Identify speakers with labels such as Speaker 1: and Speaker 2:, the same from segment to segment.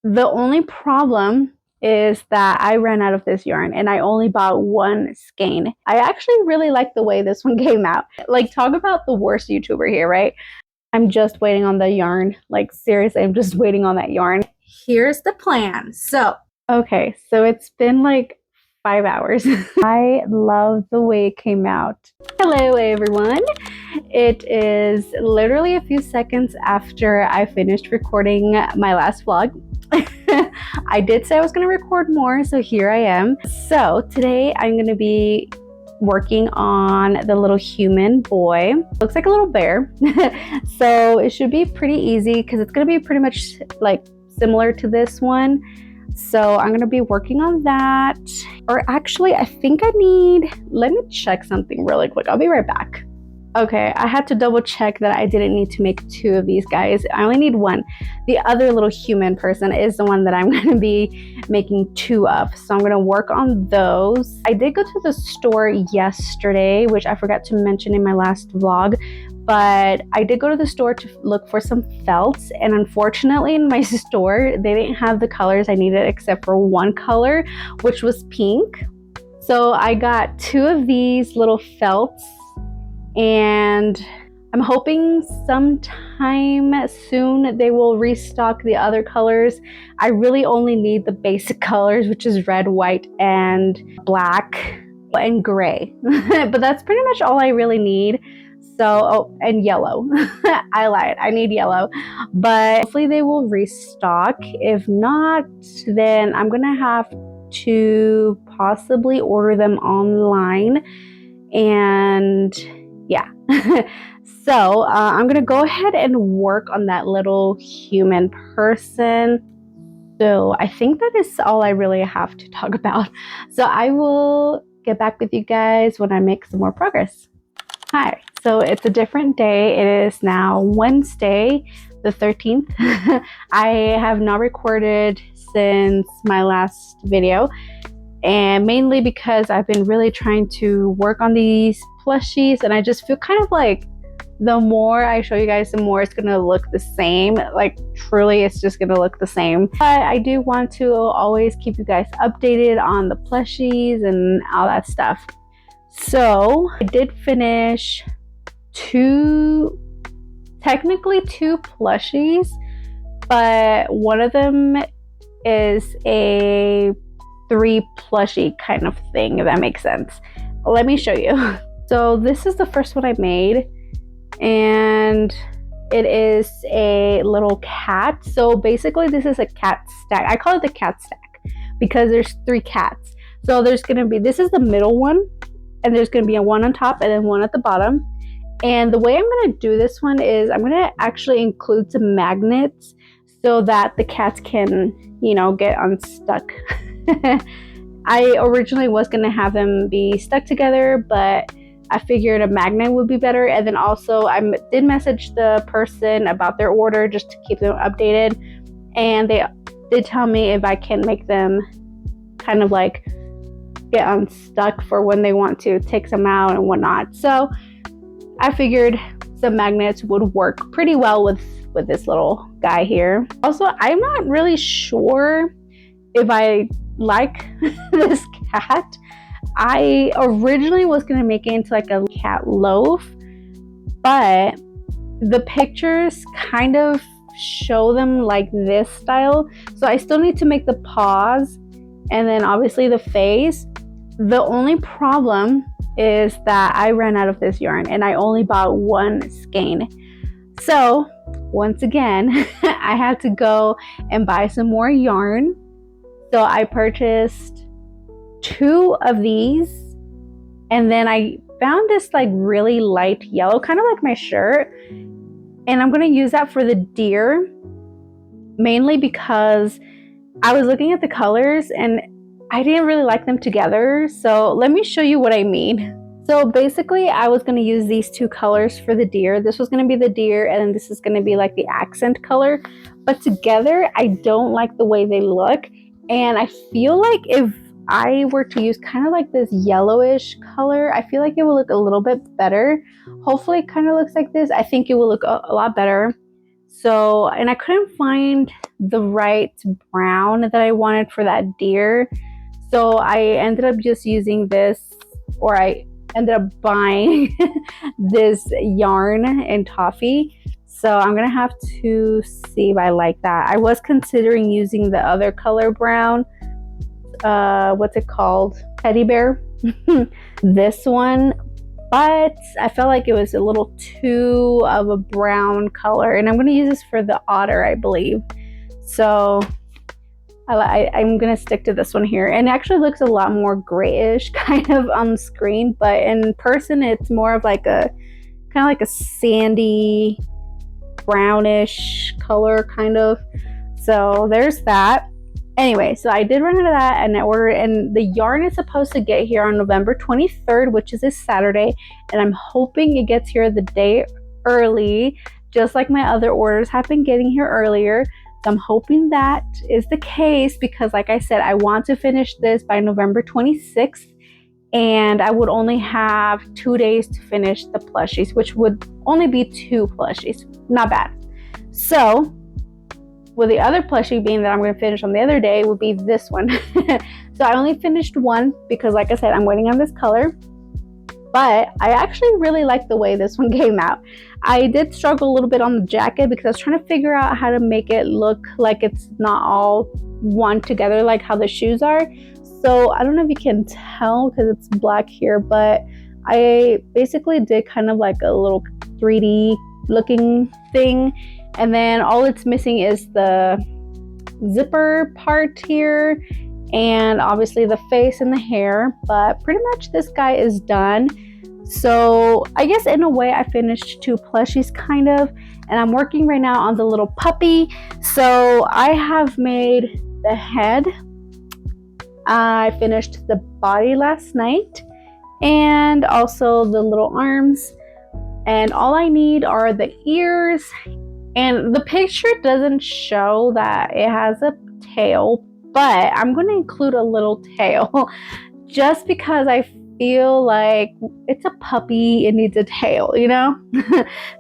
Speaker 1: The only problem is that I ran out of this yarn and I only bought one skein. I actually really like the way this one came out. Like, talk about the worst YouTuber here, right? I'm just waiting on the yarn. Like, seriously, I'm just waiting on that yarn. Here's the plan. Okay, so it's been like 5 hours. I love the way it came out. Hello, everyone. It is literally a few seconds after I finished recording my last vlog. I did say I was going to record more, so here I am. So today I'm going to be working on the little human boy. Looks like a little bear. So it should be pretty easy because it's going to be pretty much like similar to this one. So I'm going to be working on that. Or actually, I think let me check something really quick. I'll be right back. Okay, I had to double check that I didn't need to make two of these guys. I only need one. The other little human person is the one that I'm going to be making two of. So I'm going to work on those. I did go to the store yesterday, which I forgot to mention in my last vlog. But I did go to the store to look for some felts, and unfortunately in my store they didn't have the colors I needed except for one color, which was pink. So I got two of these little felts, and I'm hoping sometime soon they will restock the other colors. I really only need the basic colors, which is red, white, and black, and gray. But that's pretty much all I really need. So, and yellow. I lied, I need yellow. But hopefully they will restock. If not, then I'm gonna have to possibly order them online. And yeah. So I'm gonna go ahead and work on that little human person. So I think that is all I really have to talk about. So I will get back with you guys when I make some more progress. Hi, so it's a different day. It is now Wednesday, the 13th. I have not recorded since my last video, and mainly because I've been really trying to work on these plushies, and I just feel kind of like the more I show you guys, the more it's gonna look the same. Like, truly, it's just gonna look the same. But I do want to always keep you guys updated on the plushies and all that stuff. So I did finish technically two plushies, but one of them is a 3 plushie kind of thing, if that makes sense. Let me show you. So this is the first one I made, and it is a little cat. So basically this is a cat stack. I call it the cat stack because there's 3 cats. So there's gonna be, this is the middle one, and there's going to be a one on top and then one at the bottom. And the way I'm going to do this one is I'm going to actually include some magnets so that the cats can, you know, get unstuck. I originally was going to have them be stuck together, but I figured a magnet would be better. And then also I did message the person about their order just to keep them updated. And they did tell me if I can make them kind of like get unstuck for when they want to take some out and whatnot. So I figured some magnets would work pretty well with this little guy here. Also, I'm not really sure if I like this cat. I originally was going to make it into like a cat loaf, but the pictures kind of show them like this style. So I still need to make the paws and then obviously the face. The only problem is that I ran out of this yarn and I only bought one skein. So once again, I had to go and buy some more yarn. So I purchased 2 of these, and then I found this like really light yellow, kind of like my shirt. And I'm going to use that for the deer, mainly because I was looking at the colors and I didn't really like them together. So let me show you what I mean. So basically I was going to use these 2 colors for the deer. This was going to be the deer, and then this is going to be like the accent color. But together I don't like the way they look. And I feel like if I were to use kind of like this yellowish color, I feel like it will look a little bit better. Hopefully it kind of looks like this. I think it will look a lot better. So, and I couldn't find the right brown that I wanted for that deer. So I ended up just using this, or I ended up buying this yarn in toffee. So I'm gonna have to see if I like that. I was considering using the other color brown. What's it called? Teddy bear. This one, but I felt like it was a little too of a brown color, and I'm going to use this for the otter, I believe. So I'm going to stick to this one here, and it actually looks a lot more grayish kind of on screen, but in person it's more of like a kind of like a sandy brownish color kind of. So there's that. Anyway, so I did run out of that, and I ordered, and the yarn is supposed to get here on November 23rd, which is this Saturday, and I'm hoping it gets here the day early, just like my other orders have been getting here earlier. So I'm hoping that is the case, because like I said, I want to finish this by November 26th, and I would only have 2 days to finish the plushies, which would only be 2 plushies. Not bad. So with the other plushie being that I'm going to finish on the other day would be this one. So I only finished one because, like I said, I'm waiting on this color. But I actually really like the way this one came out. I did struggle a little bit on the jacket because I was trying to figure out how to make it look like it's not all one together like how the shoes are. So I don't know if you can tell because it's black here, but I basically did kind of like a little 3D looking thing. And then all it's missing is the zipper part here, and obviously the face and the hair, but pretty much this guy is done. So I guess in a way I finished 2 plushies kind of, and I'm working right now on the little puppy. So I have made the head. I finished the body last night, and also the little arms, and all I need are the ears. And the picture doesn't show that it has a tail, but I'm going to include a little tail just because I feel like it's a puppy, it needs a tail, you know?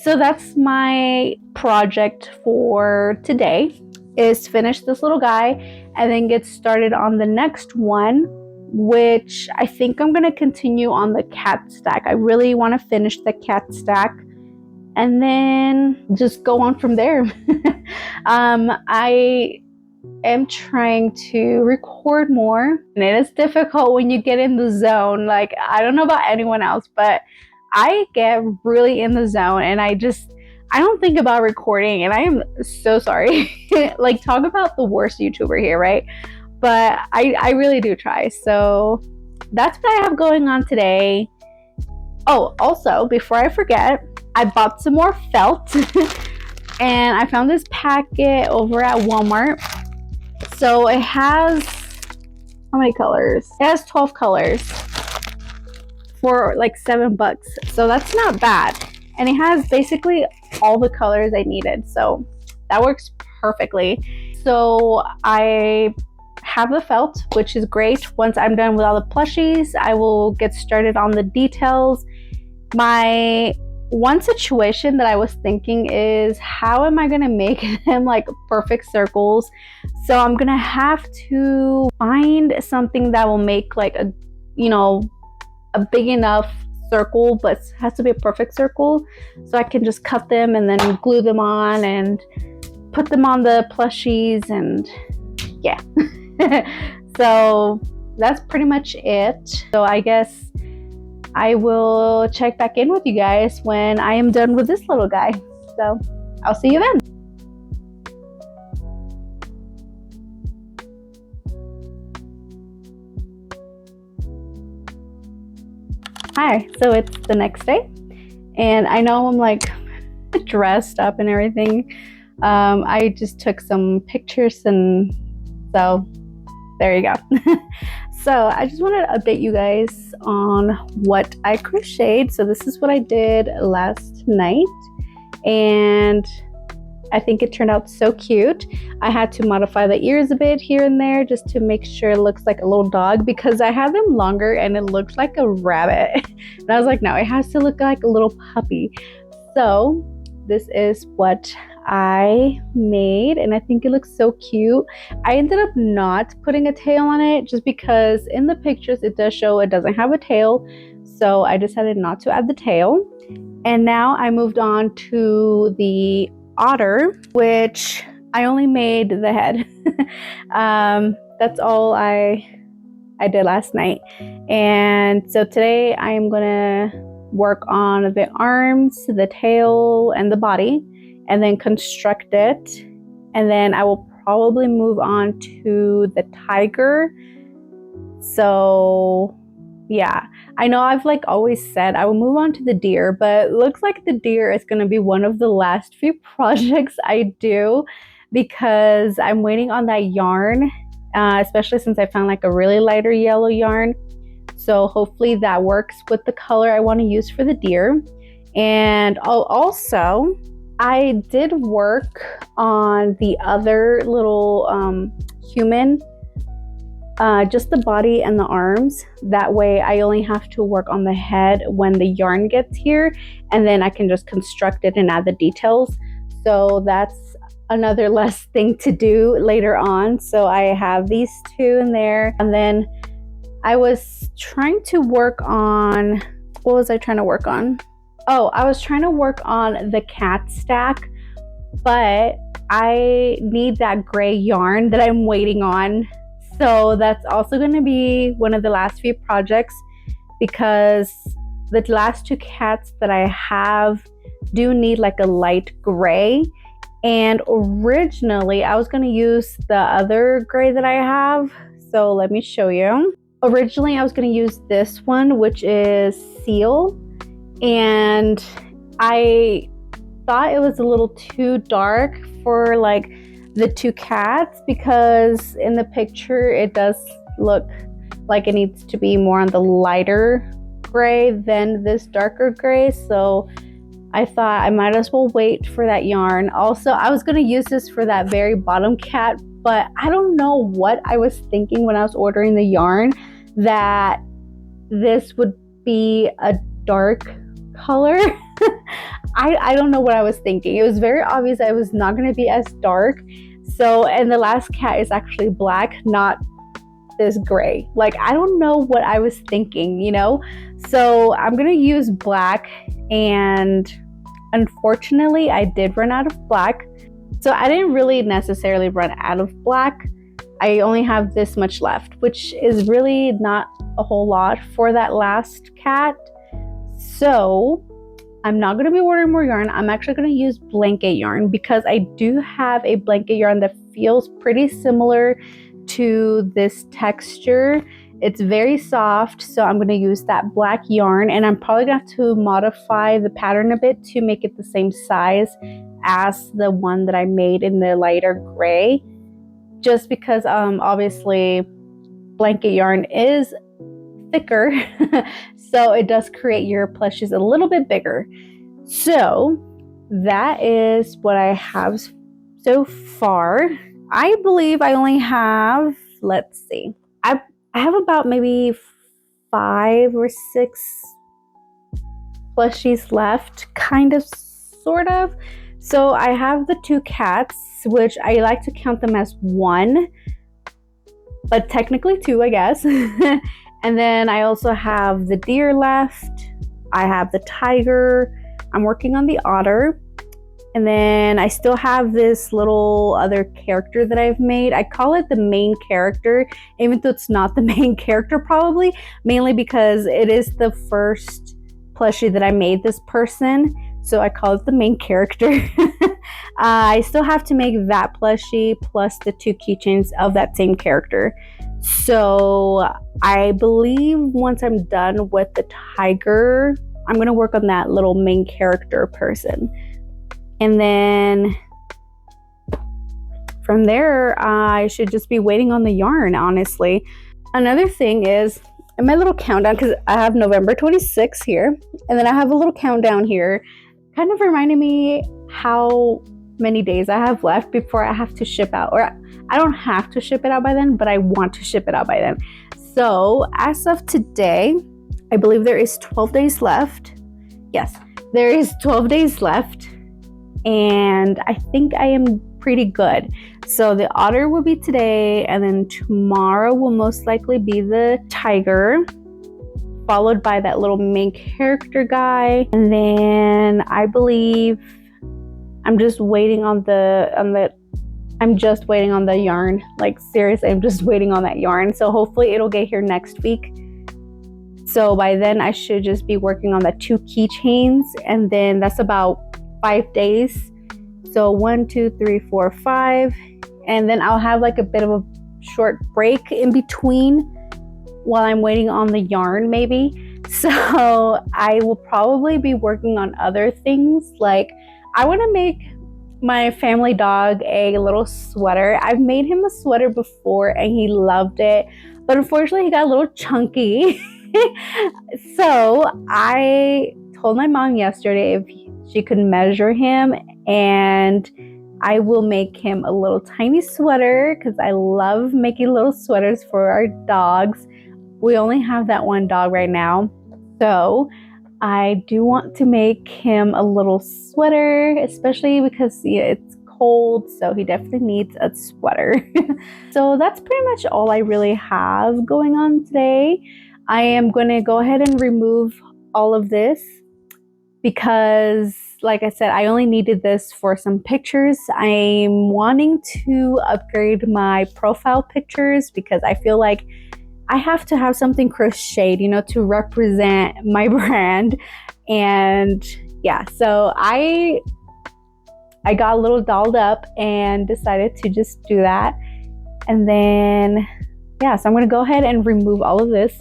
Speaker 1: So that's my project for today, is to finish this little guy and then get started on the next one, which I think I'm going to continue on the cat stack. I really want to finish the cat stack and then just go on from there. I am trying to record more, and it is difficult when you get in the zone. Like, I don't know about anyone else, but I get really in the zone, and I don't think about recording, and I am so sorry. Like, talk about the worst YouTuber here, right? But I really do try. So that's what I have going on today. Oh, also, before I forget, I bought some more felt and I found this packet over at Walmart. So it has, how many colors? It has 12 colors for like $7. So that's not bad. And it has basically all the colors I needed. So that works perfectly. So I have the felt, which is great. Once I'm done with all the plushies, I will get started on the details. My one situation that I was thinking is, how am I gonna make them like perfect circles? So I'm gonna have to find something that will make like a, you know, a big enough circle, but it has to be a perfect circle, so I can just cut them and then glue them on and put them on the plushies, and yeah. So that's pretty much it. So I guess I will check back in with you guys when I am done with this little guy. So I'll see you then. Hi, so it's the next day, and I know I'm like dressed up and everything. I just took some pictures, and so there you go. So I just wanted to update you guys on what I crocheted. So this is what I did last night, and I think it turned out so cute. I had to modify the ears a bit here and there just to make sure it looks like a little dog, because I had them longer and it looked like a rabbit. And I was like, no, it has to look like a little puppy. So this is what I made, and I think it looks so cute. I ended up not putting a tail on it just because in the pictures it does show it doesn't have a tail, so I decided not to add the tail. And now I moved on to the otter, which I only made the head. That's all I did last night. And so today I am gonna work on the arms, the tail, and the body, and then construct it. And then I will probably move on to the tiger. So yeah, I know I've like always said I will move on to the deer, but it looks like the deer is going to be one of the last few projects I do because I'm waiting on that yarn, especially since I found like a really lighter yellow yarn. So hopefully that works with the color I want to use for the deer. And also, I did work on the other little human, just the body and the arms. That way I only have to work on the head when the yarn gets here, and then I can just construct it and add the details. So that's another less thing to do later on. So I have these two in there, and then I was trying to work on, what was I trying to work on? Oh, I was trying to work on the cat stack, but I need that gray yarn that I'm waiting on. So that's also going to be one of the last few projects because the last two cats that I have do need like a light gray. And originally I was going to use the other gray that I have. So let me show you. Originally I was going to use this one, which is Seal. And I thought it was a little too dark for like the two cats because in the picture it does look like it needs to be more on the lighter gray than this darker gray. So I thought I might as well wait for that yarn. Also, I was going to use this for that very bottom cat, but I don't know what I was thinking when I was ordering the yarn, that this would be a dark color. I don't know what I was thinking. It was very obvious that it was not going to be as dark. So, and the last cat is actually black, not this gray. Like, I don't know what I was thinking, you know? So I'm going to use black, and unfortunately I did run out of black. So I didn't really necessarily run out of black. I only have this much left, which is really not a whole lot for that last cat. So I'm not going to be ordering more yarn. I'm actually going to use blanket yarn because I do have a blanket yarn that feels pretty similar to this texture. It's very soft, so I'm going to use that black yarn, and I'm probably going to have to modify the pattern a bit to make it the same size as the one that I made in the lighter gray, just because obviously blanket yarn is thicker so it does create your plushies a little bit bigger. So that is what I have so far. I believe I only have, let's see, I have about maybe 5 or 6 plushies left, kind of, sort of. So I have the 2 cats, which I like to count them as 1, but technically 2, I guess. And then I also have the deer left. I have the tiger. I'm working on the otter. And then I still have this little other character that I've made. I call it the main character, even though it's not the main character probably, mainly because it is the first plushie that I made this person. So I call it the main character. I still have to make that plushie plus the 2 keychains of that same character. So I believe once I'm done with the tiger, I'm going to work on that little main character person. And then from there, I should just be waiting on the yarn, honestly. Another thing is, in my little countdown, because I have November 26th here, and then I have a little countdown here, kind of reminding me how many days I have left before I have to ship out. Or I don't have to ship it out by then, but I want to ship it out by then. So as of today, I believe there is 12 days left. Yes, there is 12 days left. and I think I am pretty good. So the otter will be today, and then tomorrow will most likely be the tiger, followed by that little main character guy, and then I believe I'm just waiting on the yarn. Like seriously, I'm just waiting on that yarn. So hopefully it'll get here next week. So by then I should just be working on the 2 keychains, and then that's about 5 days. So 1, 2, 3, 4, 5, and then I'll have like a bit of a short break in between while I'm waiting on the yarn maybe. So I will probably be working on other things. Like I want to make my family dog a little sweater. I've made him a sweater before and he loved it, but unfortunately he got a little chunky. So I told my mom yesterday if she could measure him, and I will make him a little tiny sweater because I love making little sweaters for our dogs. We only have that one dog right now, so I do want to make him a little sweater, especially because it's cold, so he definitely needs a sweater. So that's pretty much all I really have going on today. I am going to go ahead and remove all of this because, like I said, I only needed this for some pictures. I'm wanting to upgrade my profile pictures because I feel like I have to have something crocheted, you know, to represent my brand. And yeah, so I got a little dolled up and decided to just do that. And then, yeah, so I'm going to go ahead and remove all of this.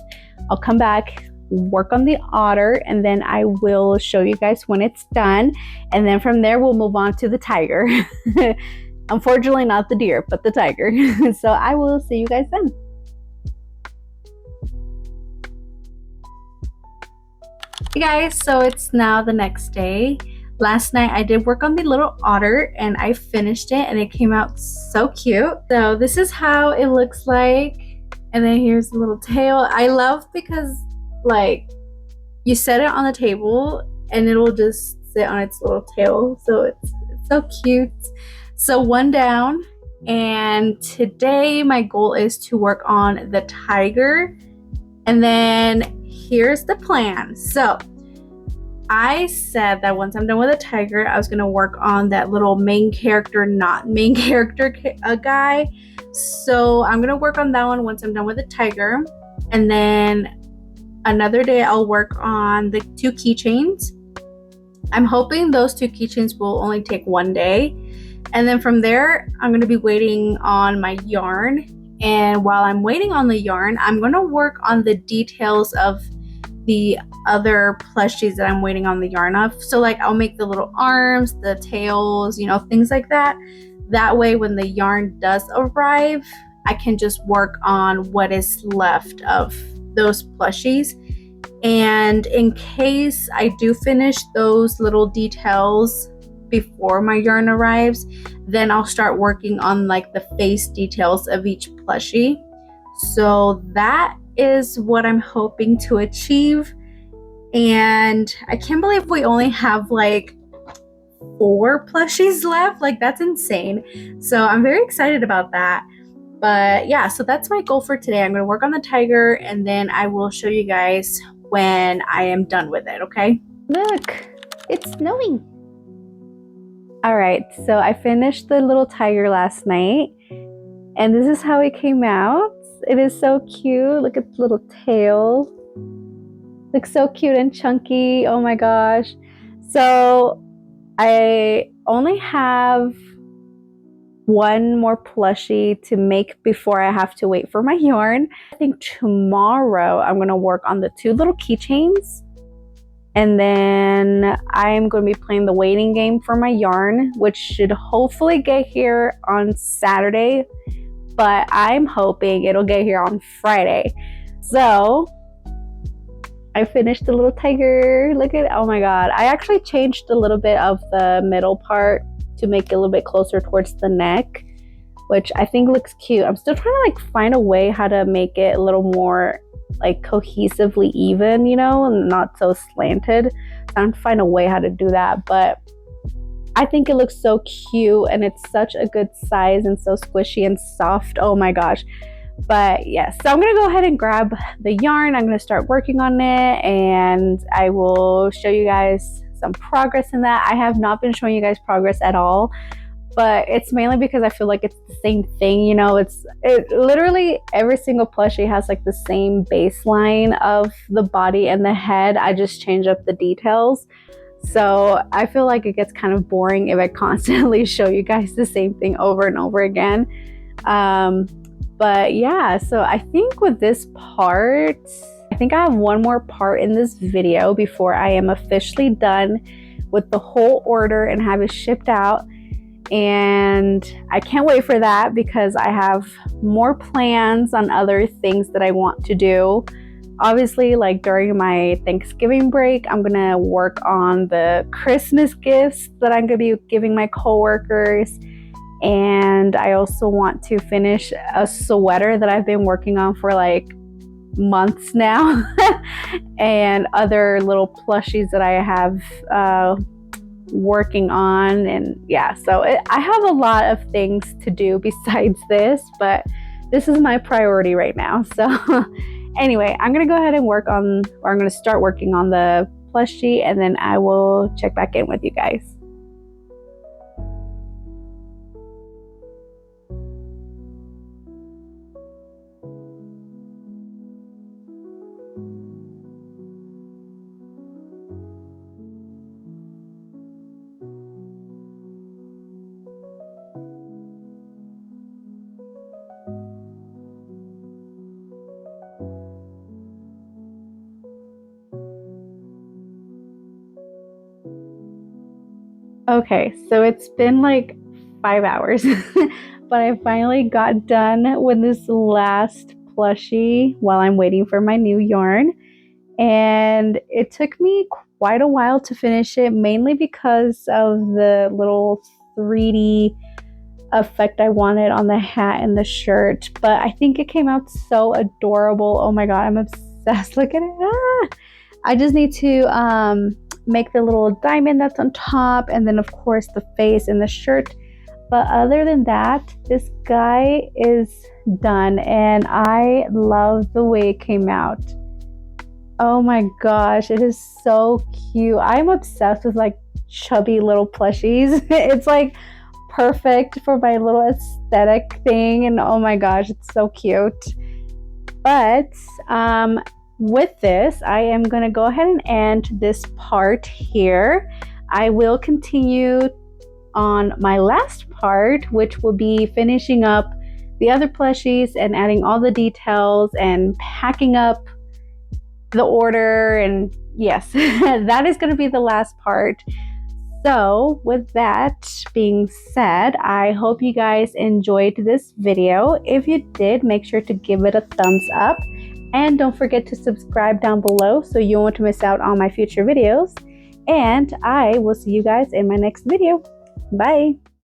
Speaker 1: I'll come back, work on the otter, and then I will show you guys when it's done. And then from there, we'll move on to the tiger. Unfortunately, not the deer, but the tiger. So I will see you guys then. Hey guys, so it's now the next day. Last night I did work on the little otter and I finished it and it came out so cute. So this is how it looks like. And then here's the little tail. I love because like you set it on the table and it'll just sit on its little tail. So it's so cute. So one down, and today my goal is to work on the tiger. And then here's the plan. So I said that once I'm done with the tiger, I was going to work on that little main character, not main character guy. So I'm going to work on that one once I'm done with the tiger. And then another day I'll work on the 2 keychains. I'm hoping those 2 keychains will only take 1 day. And then from there, I'm going to be waiting on my yarn. And while I'm waiting on the yarn, I'm going to work on the details of the other plushies that I'm waiting on the yarn of. So like I'll make the little arms, the tails, you know, things like that. That way when the yarn does arrive, I can just work on what is left of those plushies. And in case I do finish those little details before my yarn arrives, then I'll start working on like the face details of each plushie. So that is what I'm hoping to achieve. And I can't believe we only have like 4 plushies left. Like that's insane. So I'm very excited about that. But yeah, so that's my goal for today. I'm going to work on the tiger and then I will show you guys when I am done with it, okay? Look, it's snowing. All right, so I finished the little tiger last night and this is how it came out. It is so cute. Look at the little tail. Looks so cute and chunky. Oh my gosh. So I only have 1 more plushie to make before I have to wait for my yarn. I think tomorrow I'm going to work on the 2 little keychains. And then I'm going to be playing the waiting game for my yarn, which should hopefully get here on Saturday. But I'm hoping it'll get here on Friday. So I finished the little tiger. Look at it. Oh my god. I actually changed a little bit of the middle part to make it a little bit closer towards the neck, which I think looks cute. I'm still trying to like find a way how to make it a little more like cohesively even, you know, and not so slanted. So I'm trying to find a way how to do that, but I think it looks so cute and it's such a good size and so squishy and soft. Oh my gosh. But yes, so I'm gonna go ahead and grab the yarn. I'm gonna start working on it and I will show you guys some progress in that. I have not been showing you guys progress at all, but it's mainly because I feel like it's the same thing, you know. It literally every single plushie has like the same baseline of the body and the head. I just change up the details. So I feel like it gets kind of boring if I constantly show you guys the same thing over and over again. But yeah, so I think with this part, I think I have one more part in this video before I am officially done with the whole order and have it shipped out. And I can't wait for that because I have more plans on other things that I want to do. Obviously, like during my Thanksgiving break, I'm gonna work on the Christmas gifts that I'm gonna be giving my coworkers. And I also want to finish a sweater that I've been working on for like months now. And other little plushies that I have working on. And yeah, so I have a lot of things to do besides this, but this is my priority right now. So anyway, I'm gonna go ahead and I'm gonna start working on the plushie, and then I will check back in with you guys. Okay, so it's been like 5 hours, but I finally got done with this last plushie while I'm waiting for my new yarn. And it took me quite a while to finish it, mainly because of the little 3D effect I wanted on the hat and the shirt. But I think it came out so adorable. Oh my god, I'm obsessed. Look at it. Ah! I just need to make the little diamond that's on top, and then of course the face and the shirt. But other than that, this guy is done and I love the way it came out. Oh my gosh, it is so cute. I'm obsessed with like chubby little plushies. It's like perfect for my little aesthetic thing, and oh my gosh, it's so cute. But with this, I am going to go ahead and end this part here. I will continue on my last part, which will be finishing up the other plushies and adding all the details and packing up the order. And yes, that is going to be the last part. So with that being said, I hope you guys enjoyed this video. If you did, make sure to give it a thumbs up. And don't forget to subscribe down below so you won't miss out on my future videos. And I will see you guys in my next video. Bye!